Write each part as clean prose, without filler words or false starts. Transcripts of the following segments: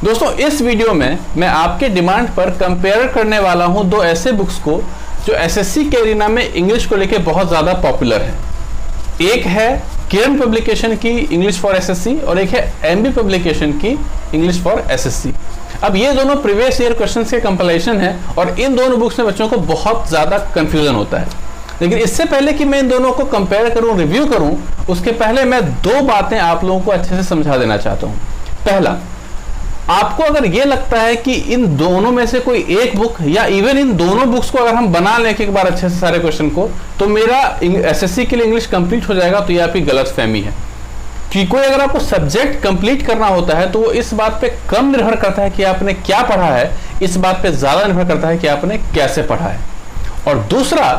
दोस्तों इस वीडियो में मैं आपके डिमांड पर कंपेयर करने वाला हूं दो ऐसे बुक्स को जो एसएससी के एरिना में इंग्लिश को लेके बहुत ज़्यादा पॉपुलर है। एक है किरण पब्लिकेशन की इंग्लिश फॉर एसएससी और एक है एमबी पब्लिकेशन की इंग्लिश फॉर एसएससी। अब ये दोनों प्रीवियस ईयर क्वेश्चंस के कंपाइलेशन है और इन दोनों बुक्स में बच्चों को बहुत ज़्यादा कंफ्यूजन होता है। लेकिन इससे पहले कि मैं इन दोनों को कंपेयर करूं, रिव्यू करूं, उसके पहले मैं दो बातें आप लोगों को अच्छे से समझा देना चाहता हूं। पहला, आपको अगर ये लगता है कि इन दोनों में से कोई एक बुक या इवन इन दोनों बुक्स को अगर हम बना लें एक बार अच्छे से सारे क्वेश्चन को, तो मेरा एसएससी के लिए इंग्लिश कंप्लीट हो जाएगा, तो ये आपकी गलतफहमी है। कि कोई अगर आपको सब्जेक्ट कंप्लीट करना होता है तो वो इस बात पे कम निर्भर करता है कि आपने क्या पढ़ा है, इस बात पे ज्यादा निर्भर करता है कि आपने कैसे पढ़ा है। और दूसरा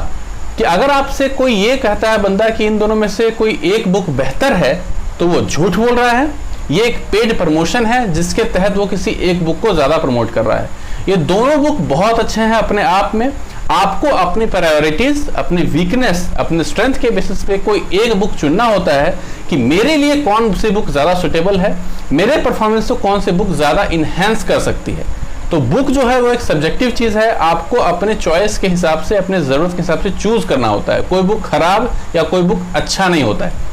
कि अगर आपसे कोई ये कहता है बंदा कि इन दोनों में से कोई एक बुक बेहतर है, तो वो झूठ बोल रहा है। ये एक पेड प्रमोशन है जिसके तहत वो किसी एक बुक को ज्यादा प्रमोट कर रहा है। ये दोनों बुक बहुत अच्छे हैं अपने आप में। आपको अपनी प्रायोरिटीज, अपनी वीकनेस, अपने स्ट्रेंथ के बेसिस पे कोई एक बुक चुनना होता है कि मेरे लिए कौन सी बुक ज्यादा सुटेबल है, मेरे परफॉर्मेंस को कौन सी बुक ज्यादा इनहेंस कर सकती है। तो बुक जो है वो एक सब्जेक्टिव चीज है, आपको अपने चॉइस के हिसाब से, अपने जरूरत के हिसाब से चूज करना होता है। कोई बुक खराब या कोई बुक अच्छा नहीं होता है।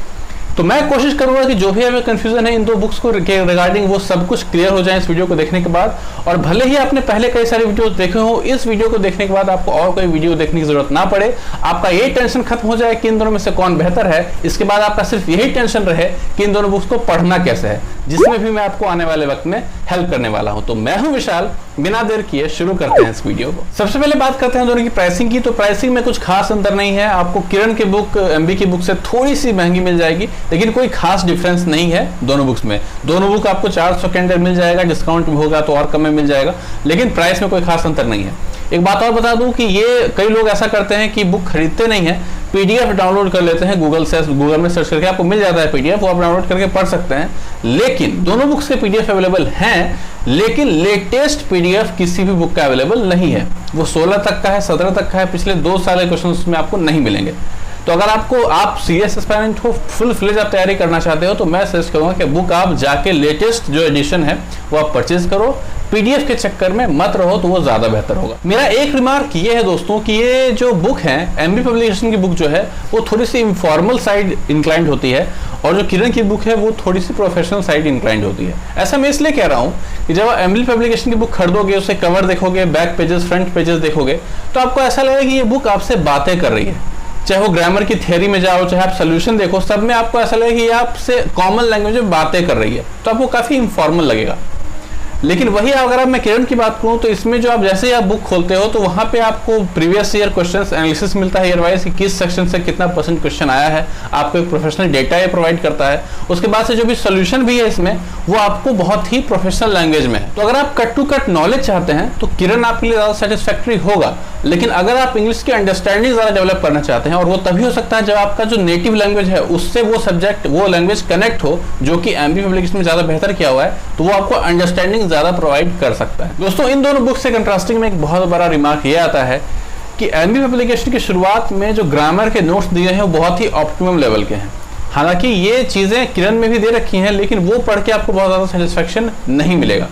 तो मैं कोशिश करूंगा कि जो भी हमें कंफ्यूजन है इन दो बुक्स को रिगार्डिंग वो सब कुछ क्लियर हो जाए इस वीडियो को देखने के बाद। और भले ही आपने पहले कई सारे वीडियो देखे हो, इस वीडियो को देखने के बाद आपको और कोई वीडियो देखने की जरूरत ना पड़े। आपका ये टेंशन खत्म हो जाए कि इन दोनों में से कौन बेहतर है। इसके बाद आपका सिर्फ यही टेंशन रहे कि इन दोनों बुक्स को पढ़ना कैसे है, जिसमें भी मैं आपको आने वाले वक्त में हेल्प करने वाला हूं। तो मैं हूं विशाल, बिना देर किए शुरू करते हैं इस वीडियो को। सबसे पहले बात करते हैं दोनों की प्राइसिंग की। तो प्राइसिंग में कुछ खास अंतर नहीं है। आपको किरण की बुक एमबी की बुक से थोड़ी सी महंगी मिल जाएगी, लेकिन कोई खास डिफरेंस नहीं है दोनों बुक्स में। दोनों बुक आपको 400 के अंदर मिल जाएगा, डिस्काउंट होगा तो और कम में मिल जाएगा, लेकिन प्राइस में कोई खास अंतर नहीं है। एक बात और बता दूं कि ये कई लोग ऐसा करते हैं कि बुक खरीदते नहीं है, पीडीएफ डाउनलोड कर लेते हैं गूगल में सर्च करके आपको मिल जाता है पीडीएफ, वो आप डाउनलोड करके पढ़ सकते हैं। लेकिन दोनों बुक्स के पीडीएफ अवेलेबल हैं, लेकिन लेटेस्ट पीडीएफ किसी भी बुक का अवेलेबल नहीं है। वो 16 तक का है, 17 तक का है, पिछले 2 साल के क्वेश्चन उसमें आपको नहीं मिलेंगे। तो अगर आप सीरियस एस्पायरेंट हो, फुल फ्लेज आप तैयारी करना चाहते हो, तो मैं सजेस्ट करूंगा कि बुक आप जाके लेटेस्ट जो एडिशन है वो आप परचेज करो। पीडीएफ के चक्कर में मत रहो, तो वो ज्यादा बेहतर होगा। मेरा एक रिमार्क ये है दोस्तों कि ये जो बुक है एमबी पब्लिकेशन की बुक जो है वो थोड़ी सी इनफॉर्मल साइड इंक्लाइंड होती है, और जो किरण की बुक है वो थोड़ी सी प्रोफेशनल साइड इंक्लाइंड होती है। ऐसा मैं इसलिए कह रहा हूँ कि जब आप एमबी पब्लिकेशन की बुक खरीदोगे, उससे कवर देखोगे, बैक पेजेस, फ्रंट पेजेस देखोगे, तो आपको ऐसा लगेगा कि ये बुक आपसे बातें कर रही है। चाहे वो ग्रामर की थ्योरी में जाओ, चाहे आप सोल्यूशन देखो, सब में आपको ऐसा लगेगा कि ये आपसे कॉमन लैंग्वेज में बातें कर रही है, तो आपको काफी इनफॉर्मल लगेगा। लेकिन वही अगर अब मैं किरण की बात करूं तो इसमें जो आप जैसे ही आप बुक खोलते हो तो वहां पे आपको प्रीवियस ईयर क्वेश्चंस एनालिसिस मिलता है ईयर वाइज कि किस सेक्शन से कितना % क्वेश्चन आया है। आपको एक प्रोफेशनल डेटा ये प्रोवाइड करता है। उसके बाद से जो भी सोल्यूशन भी है इसमें वो आपको बहुत ही प्रोफेशनल लैंग्वेज में है। तो अगर आप कट टू कट नॉलेज चाहते हैं तो किरण आपके लिए ज्यादा सेटिस्फैक्ट्री होगा। लेकिन अगर आप इंग्लिश की अंडरस्टैंडिंग ज्यादा डेवलप करना चाहते हैं, और वो तभी हो सकता है जब आपका जो नेटिव लैंग्वेज है उससे वो सब्जेक्ट, वो लैंग्वेज कनेक्ट हो, जो कि एमबी पब्लिकेशन में ज्यादा बेहतर किया हुआ है, तो वो आपको अंडरस्टैंडिंग ज्यादा प्रोवाइड कर सकता है। दोस्तों इन दोनों बुक से कंट्रास्टिंग में एक बहुत बड़ा रिमार्क ये आता है कि एमबी पब्लिकेशन की शुरुआत में जो ग्रामर के नोट्स दिए हैं वो बहुत ही ऑप्टिमम लेवल के हैं। हालांकि ये चीजें किरण में भी दे रखी हैं, लेकिन वो पढ़ के आपको बहुत ज्यादा सेटिस्फेक्शन नहीं मिलेगा।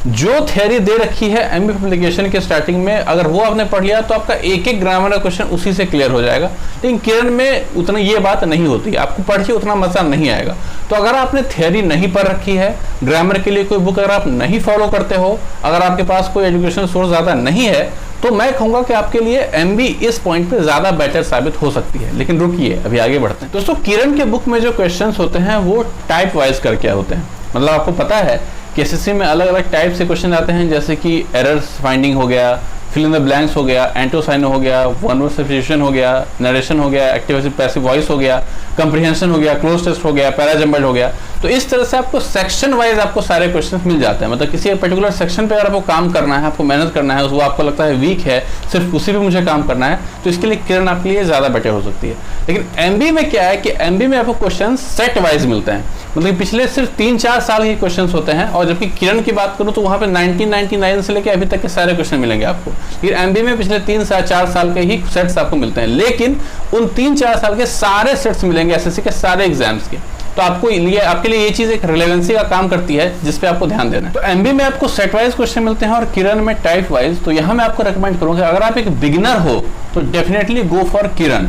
जो थ्योरी दे रखी है एमबी पब्लिकेशन के स्टार्टिंग में, अगर वो आपने पढ़ लिया तो आपका एक एक ग्रामर का क्वेश्चन उसी से क्लियर हो जाएगा। लेकिन किरण में उतना ये बात नहीं होती, आपको पढ़ के उतना मजा नहीं आएगा। तो अगर आपने थ्योरी नहीं पढ़ रखी है, ग्रामर के लिए कोई बुक अगर आप नहीं फॉलो करते हो, अगर आपके पास कोई एजुकेशन सोर्स ज्यादा नहीं है, तो मैं कहूंगा कि आपके लिए एमबी इस पॉइंट पे ज्यादा बेटर साबित हो सकती है। लेकिन रुकिए, अभी आगे बढ़ते हैं। दोस्तों किरण के बुक में जो क्वेश्चंस होते हैं वो टाइप वाइज करके होते हैं। मतलब आपको पता है कि एसएससी में अलग अलग टाइप से क्वेश्चन आते हैं, जैसे कि एरर्स फाइंडिंग हो गया, फिल इन द ब्लैंक्स हो गया, एंटोसाइनो हो गया, वन वर्ड सब्स्टिट्यूशन हो गया, नरेशन हो गया, एक्टिव पैसिव वॉइस हो गया, कंप्रीहेंशन हो गया, क्लोज टेस्ट हो गया, पैराजम्बल्ड हो गया। तो इस तरह से आपको सेक्शन वाइज आपको सारे क्वेश्चंस मिल जाते हैं। मतलब किसी एक पर्टिकुलर सेक्शन पे अगर आपको काम करना है, आपको मेहनत करना है, वो आपको लगता है वीक है, सिर्फ उसी पे मुझे काम करना है, तो इसके लिए किरण आपके लिए ज्यादा बेटर हो सकती है। लेकिन एमबी में क्या है कि एमबी में आपको क्वेश्चन सेट वाइज मिलते हैं। मतलब पिछले सिर्फ 3-4 साल के क्वेश्चंस होते हैं, और जबकि किरण की बात करूं तो वहां पे 1999 से लेकर अभी तक के सारे क्वेश्चन मिलेंगे आपको। फिर एमबी में पिछले 3-4 साल के ही सेट्स आपको मिलते हैं, लेकिन उन 3-4 साल के सारे सेट्स मिलेंगे एसएससी के सारे एग्जाम्स के। तो आपके लिए ये चीज एक रिलेवेंसी का काम करती है जिस पे आपको ध्यान देना है। तो एमबी में आपको सेट वाइज क्वेश्चन मिलते हैं और किरण में टाइप वाइज। तो यहाँ मैं आपको रेकमेंड करूंगा अगर आप एक बिगिनर हो तो डेफिनेटली गो फॉर किरण,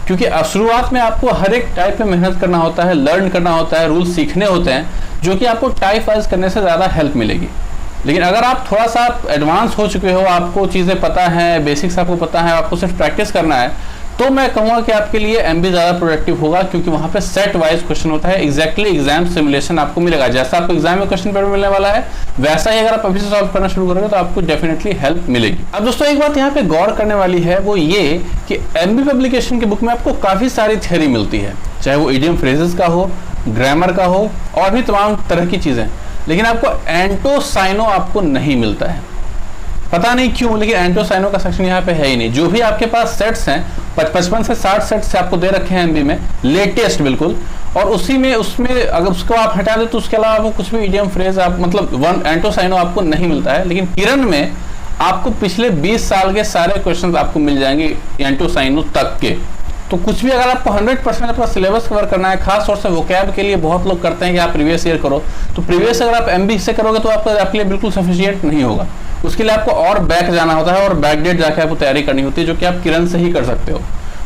क्योंकि शुरुआत में आपको हर एक टाइप में मेहनत करना होता है, लर्न करना होता है, रूल सीखने होते हैं, जो कि आपको टाइप वाइज करने से ज़्यादा हेल्प मिलेगी। लेकिन अगर आप थोड़ा सा एडवांस हो चुके हो, आपको चीज़ें पता है, बेसिक्स आपको पता है, आपको सिर्फ प्रैक्टिस करना है, तो मैं कहूँगा कि आपके लिए एमबी ज़्यादा प्रोडक्टिव होगा, क्योंकि वहाँ पे सेट वाइज क्वेश्चन होता है। एग्जैक्टली एग्जाम सिमुलेशन आपको मिलेगा, जैसा आपको एग्जाम में क्वेश्चन पेपर मिलने वाला है वैसा ही अगर आप अभी से सॉल्व करना शुरू करोगे तो आपको डेफिनेटली हेल्प मिलेगी। अब दोस्तों एक बात यहाँ पे गौर करने वाली है, वो ये कि एमबी पब्लिकेशन की बुक में आपको काफ़ी सारी थ्योरी मिलती है, चाहे वो इडियम फ्रेजेस का हो, ग्रामर का हो और भी तमाम तरह की चीज़ें, लेकिन आपको एंटोसाइनो आपको नहीं मिलता है। पता नहीं क्यों, लेकिन एंटोसाइनो का सेक्शन यहाँ पे है ही नहीं। जो भी आपके पास सेट्स हैं 55 से 60 सेट्स आपको दे रखे हैं एमबी में, लेटेस्ट बिल्कुल, और उसमें अगर उसको आप हटा दे तो उसके अलावा आपको कुछ भी इडियम फ्रेज आप मतलब एंटोसाइनो आपको नहीं मिलता है। लेकिन किरण में आपको पिछले 20 साल के सारे क्वेश्चन आपको मिल जाएंगे एंटोसाइनो तक के। तो कुछ भी अगर आपको 100% अपना सिलेबस कवर करना है, खास तौर से वोकैब के लिए बहुत लोग करते हैं कि आप प्रीवियस ईयर करो, तो प्रीवियस अगर आप एमबी से करोगे तो आपके लिए बिल्कुल सफिशिएंट नहीं होगा। उसके लिए आपको और बैक जाना होता है और बैक डेट जाके आपको तैयारी करनी होती है, जो कि आप किरण से ही कर सकते हो।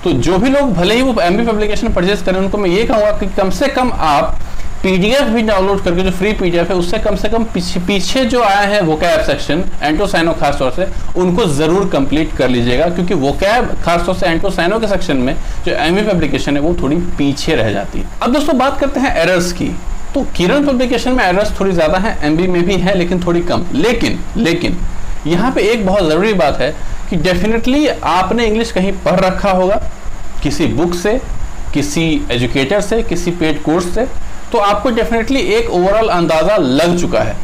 तो जो भी लोग भले ही वो एमबी पब्लिकेशन परचेज करें, उनको मैं ये कहूँगा कि कम से कम आप पीडीएफ भी डाउनलोड करके, जो फ्री पीडीएफ है उससे कम से कम पीछे जो आए हैं वोकैब सेक्शन एंटोसाइनो खास तौर से, उनको जरूर कंप्लीट कर लीजिएगा, क्योंकि वोकैब खास तौर से एंटोसाइनो के सेक्शन में जो एमबी पब्लिकेशन है वो थोड़ी पीछे रह जाती है। अब दोस्तों बात करते हैं एरर्स की। तो किरण पब्लिकेशन में एरर्स थोड़ी ज्यादा है, एमबी में भी है लेकिन थोड़ी कम। लेकिन यहाँ पे एक बहुत जरूरी बात है कि डेफिनेटली आपने इंग्लिश कहीं पढ़ रखा होगा, किसी बुक से, किसी एजुकेटर से, किसी पेड कोर्स से, तो आपको डेफिनेटली एक ओवरऑल अंदाजा लग चुका है।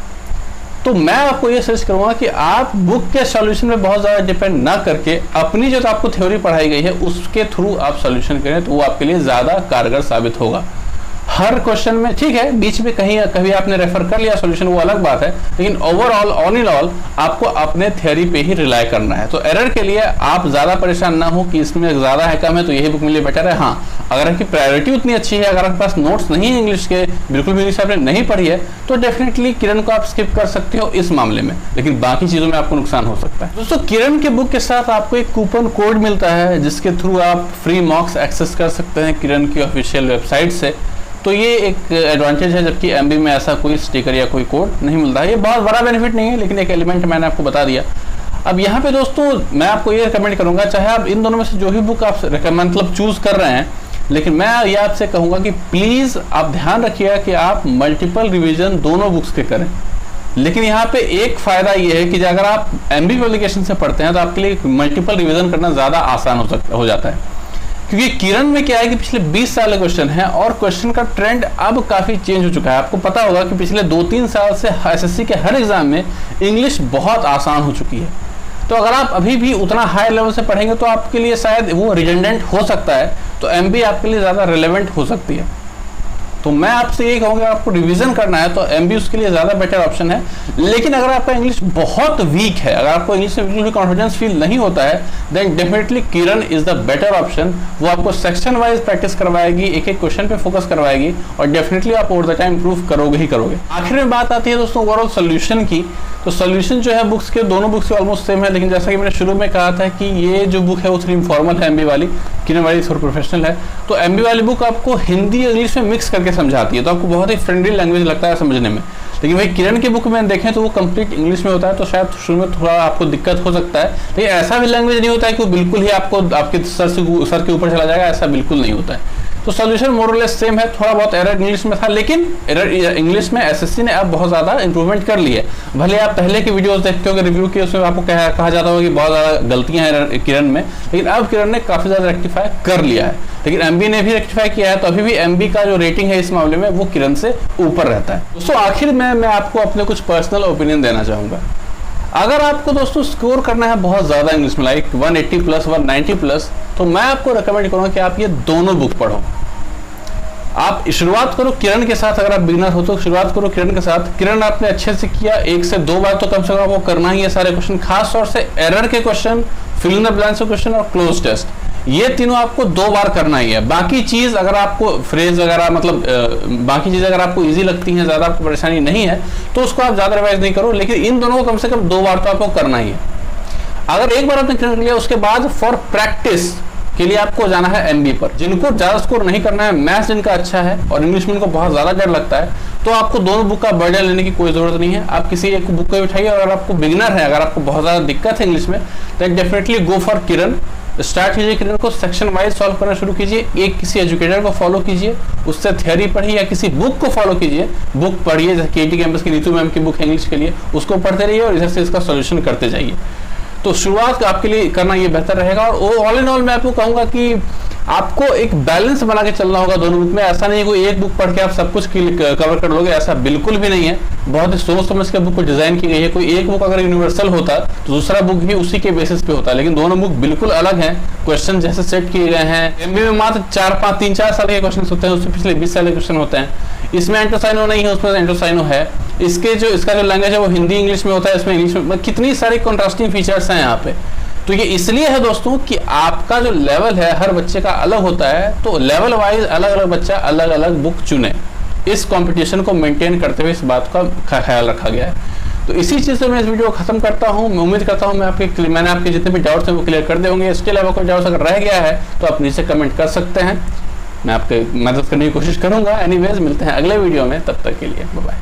तो मैं आपको ये सजेस्ट करूंगा कि आप बुक के सॉल्यूशन में बहुत ज़्यादा डिपेंड ना करके अपनी जो आपको थ्योरी पढ़ाई गई है उसके थ्रू आप सॉल्यूशन करें, तो वो आपके लिए ज़्यादा कारगर साबित होगा। हर क्वेश्चन में ठीक है, बीच में कभी आपने रेफर कर लिया सॉल्यूशन, वो अलग बात है, लेकिन ओवरऑल ऑन इन ऑल आपको अपने थ्योरी पे ही रिलाई करना है। तो एरर के लिए आप ज़्यादा परेशान ना हो कि इसमें ज़्यादा है कम है तो यही बुक मेरे लिए बेटर है। हाँ, अगर आपकी प्रायोरिटी उतनी अच्छी है, अगर आपके पास नोट्स नहीं है इंग्लिश के, बिल्कुल भी इंग्लिश आपने नहीं पढ़ी है, तो डेफिनेटली किरण को आप स्किप कर सकते हो इस मामले में, लेकिन बाकी चीज़ों में आपको नुकसान हो सकता है। दोस्तों किरण के बुक के साथ आपको एक कूपन कोड मिलता है जिसके थ्रू आप फ्री मॉक्स एक्सेस कर सकते हैं किरण की ऑफिशियल वेबसाइट से। तो ये एक एडवांटेज है, जबकि एमबी में ऐसा कोई स्टिकर या कोई कोड नहीं मिलता है। ये बहुत बड़ा बेनिफिट नहीं है, लेकिन एक एलिमेंट मैंने आपको बता दिया। अब यहाँ पे दोस्तों मैं आपको ये रिकमेंड करूंगा, चाहे आप इन दोनों में से जो भी बुक आप मतलब चूज कर रहे हैं, लेकिन मैं ये आपसे कहूँगा कि प्लीज़ आप ध्यान रखिएगा कि आप मल्टीपल रिविजन दोनों बुक्स के करें। लेकिन यहाँ पे एक फ़ायदा ये है कि अगर आप एमबी पब्लिकेशन से पढ़ते हैं तो आपके लिए मल्टीपल रिविजन करना ज़्यादा आसान हो जाता है, क्योंकि किरण में क्या है कि पिछले 20 साल के क्वेश्चन है और क्वेश्चन का ट्रेंड अब काफ़ी चेंज हो चुका है। आपको पता होगा कि पिछले 2-3 साल से एसएससी के हर एग्जाम में इंग्लिश बहुत आसान हो चुकी है। तो अगर आप अभी भी उतना हाई लेवल से पढ़ेंगे तो आपके लिए शायद वो रिडंडेंट हो सकता है, तो एमबी आपके लिए ज़्यादा रिलेवेंट हो सकती है। तो मैं आपसे ये कहूँगा आपको रिवीजन करना है तो एमबी उसके लिए ज़्यादा बेटर ऑप्शन है। लेकिन अगर आपका इंग्लिश बहुत वीक है, अगर आपको इंग्लिश में बिल्कुल भी कॉन्फिडेंस फील नहीं होता है, then definitely Kiran is the better option. वो आपको सेक्शन वाइज प्रैक्टिस करवाएगी, एक एक क्वेश्चन पे फोकस करवाएगी और डेफिनेटली आप ओवर द टाइम इंप्रूव करोगे ही करोगे। आखिर में बात आती है दोस्तों ओवरऑल सोल्यूशन की। तो सोल्यूशन जो है बुक्स के, दोनों बुक्स के ऑलमोस्ट सेम है, लेकिन जैसा कि मैंने शुरू में कहा था कि ये जो बुक है वो थोड़ी इनफॉर्मल है एमबी वाली, किरण वाली थोड़ी प्रोफेशनल है। तो एमबी वाली बुक आपको हिंदी और इंग्लिश में मिक्स करके समझाती है, तो आपको बहुत ही फ्रेंडली लैंग्वेज लगता है समझने में। लेकिन भाई किरण की बुक में देखें तो वो कंप्लीट इंग्लिश में होता है, तो शायद शुरू में थोड़ा आपको दिक्कत हो सकता है, लेकिन ऐसा भी लैंग्वेज नहीं होता है कि वो बिल्कुल ही आपको आपके सर के ऊपर चला जाएगा, ऐसा बिल्कुल नहीं होता है। तो सोल्यूशन मोर और लेस सेम है, थोड़ा बहुत एरर इंग्लिश में था, लेकिन एरर इंग्लिश में एसएससी ने अब बहुत ज़्यादा इंप्रूवमेंट कर ली है। भले आप पहले की वीडियोस देखते हो रिव्यू के, उसमें आपको कहा जाता होगा कि बहुत ज़्यादा गलतियां हैं किरण में, लेकिन अब किरण ने काफ़ी ज़्यादा रेक्टिफाई कर लिया है। लेकिन एमबी ने भी रेक्टिफाई किया है, तो अभी भी एमबी का जो रेटिंग है इस मामले में वो किरण से ऊपर रहता है। दोस्तों आखिर में मैं आपको अपने कुछ पर्सनल ओपिनियन देना चाहूँगा। अगर आपको दोस्तों स्कोर करना है बहुत ज़्यादा इंग्लिश में, लाइक 180 प्लस 190 प्लस, तो मैं आपको रिकमेंड करूँगा कि आप ये दोनों बुक पढ़ो। आप शुरुआत करो किरण के साथ, अगर आप बिगिनर हो तो शुरुआत करो किरण के साथ। किरण आपने अच्छे से किया, 1 से 2 बार तो कम से कम आपको करना ही है सारे क्वेश्चन, खास तौर से एरर के question, fill in the blanks के क्वेश्चन और क्लोज टेस्ट, ये तीनों आपको 2 बार करना ही है। बाकी चीज अगर आपको फ्रेज वगैरह मतलब बाकी चीजें अगर आपको इजी लगती हैं, ज्यादा आपको परेशानी नहीं है, तो उसको आप ज्यादा रिवाइज नहीं करो, लेकिन इन दोनों को कम से कम 2 बार तो आपको करना ही है। अगर एक बार आपने क्लियर कर लिया, उसके बाद फॉर प्रैक्टिस के लिए आपको जाना है एमबी पर। जिनको ज्यादा स्कोर नहीं करना है, मैथ्स जिनका अच्छा है और इंग्लिश में उनको बहुत ज्यादा डर लगता है, तो आपको दोनों बुक का बर्डन लेने की कोई जरूरत नहीं है। आप किसी एक बुक को उठाइए, और अगर आपको बिगिनर है, अगर आपको बहुत ज्यादा दिक्कत है इंग्लिश में, तो definitely go for Kiran. Start कीजिए किरण को, सेक्शन वाइज सॉल्व करना शुरू कीजिए, एक किसी एजुकेटर को फॉलो कीजिए, उससे थ्योरी पढ़िए, या किसी बुक को फॉलो कीजिए, बुक पढ़िए, जैसे केटी कैंपस की नीतू मैम की बुक है इंग्लिश के लिए, उसको पढ़ते रहिए और इधर से इसका सोल्यूशन करते जाइए। तो शुरुआत आपके लिए करना ये बेहतर रहेगा। और ऑल इन ऑल मैं आपको कहूंगा कि आपको एक बैलेंस बना के चलना होगा दोनों बुक में। ऐसा नहीं है कोई एक बुक पढ़ के आप सब कुछ कवर कर लोगे, ऐसा बिल्कुल भी नहीं है। बहुत ही सोच समझ के बुक को डिजाइन की गई है। कोई एक बुक अगर यूनिवर्सल होता तो दूसरा बुक भी उसी के बेसिस पे होता, लेकिन दोनों बुक बिल्कुल अलग हैं। क्वेश्चन जैसे सेट किए गए हैं, एमबीए में मात्र 3-4 साल के क्वेश्चन होते हैं, उससे पिछले 20 साल के क्वेश्चन होते हैं। इसमें एंटोसाइनो नहीं है, उसमें एंटोसाइनो है। इसका जो लैंग्वेज है वो हिंदी इंग्लिश में होता है, इसमें इंग्लिश में। कितनी सारी कॉन्ट्रास्टिंग फीचर्स हैं यहाँ पे। तो ये इसलिए है दोस्तों कि आपका जो लेवल है हर बच्चे का अलग होता है, तो लेवल वाइज अलग अलग बच्चा अलग अलग बुक चुने। इस कंपटीशन को मेंटेन करते हुए इस बात का ख्याल रखा गया है। तो इसी चीज से मैं इस वीडियो को खत्म करता हूं। मैं उम्मीद करता हूं मैंने आपके जितने भी डाउट्स हैं वो क्लियर कर दे होंगे। इसके अलावा कोई डाउट्स अगर रह गया है तो आप नीचे कमेंट कर सकते हैं, मैं आपके मदद करने की कोशिश करूंगा। एनीवेज मिलते हैं अगले वीडियो में, तब तक के लिए बाय बाय।